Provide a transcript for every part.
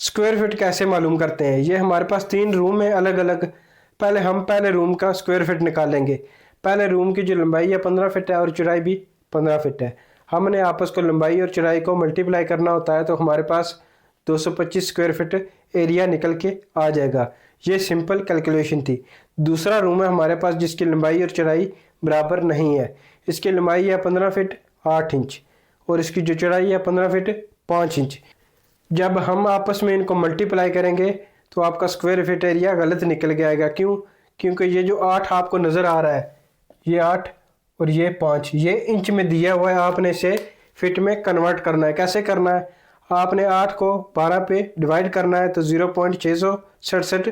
Square feet कैसे मालूम करते हैं? ये हमारे पास 3 रूम है अलग अलग। पहले रूम का स्क्वायर फिट निकालेंगे। पहले रूम की जो लंबाई है 15 फिट है और चौड़ाई भी 15 फिट है। हमने आपस को लंबाई और चौड़ाई को मल्टीप्लाई करना होता है तो हमारे पास 225 स्क्वायर फिट एरिया निकल के आ जाएगा। ये सिंपल कैलकुलेशन थी। दूसरा रूम है हमारे पास जिसकी लंबाई और चौड़ाई बराबर नहीं है। इसकी लंबाई है 15 फिट 8 इंच और इसकी जो चौड़ाई है 15 फिट 5 इंच। जब हम आपस में इनको मल्टीप्लाई करेंगे तो आपका स्क्वायर फिट एरिया गलत निकल के आएगा। क्यों? क्योंकि ये जो 8 आपको नज़र आ रहा है, ये 8 और ये 5, ये इंच में दिया हुआ है। आपने इसे फिट में कन्वर्ट करना है। कैसे करना है? आपने 8 को 12 पे डिवाइड करना है तो 0.667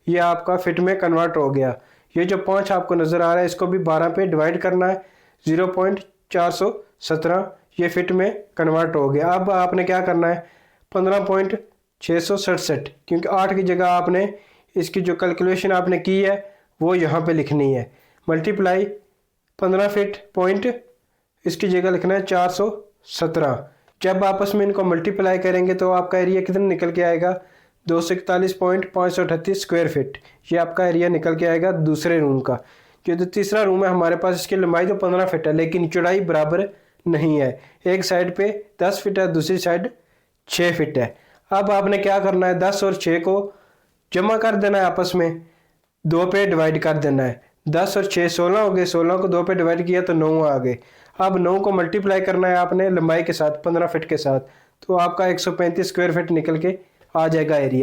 ये आपका फिट में कन्वर्ट हो गया। ये जो 5 आपको नज़र आ रहा है इसको भी 12 पे डिवाइड करना है, 0.417 ये फिट में कन्वर्ट हो गया। अब आपने क्या करना है? 15.667, क्योंकि 8 की जगह आपने इसकी जो कैलकुलेशन आपने की है वो यहाँ पे लिखनी है। मल्टीप्लाई 15 फिट पॉइंट इसकी जगह लिखना है 417। जब आपस में इनको मल्टीप्लाई करेंगे तो आपका एरिया कितना निकल के आएगा? 241.538 स्क्वायर फिट। ये आपका एरिया निकल के आएगा दूसरे रूम का। जो तीसरा रूम है हमारे पास, इसकी लंबाई तो 15 फिट है लेकिन चौड़ाई बराबर नहीं है। एक साइड पे 10 फिट है, दूसरी साइड 6 फिट है। अब आपने क्या करना है? 10 और 6 को जमा कर देना है, आपस में 2 पे डिवाइड कर देना है। 10 और 6 16 हो गए, 16 को 2 पे डिवाइड किया तो 9 आ गए। अब 9 को मल्टीप्लाई करना है आपने लंबाई के साथ 15 फिट के साथ, तो आपका 135 स्क्वायर फिट निकल के आ जाएगा एरिया।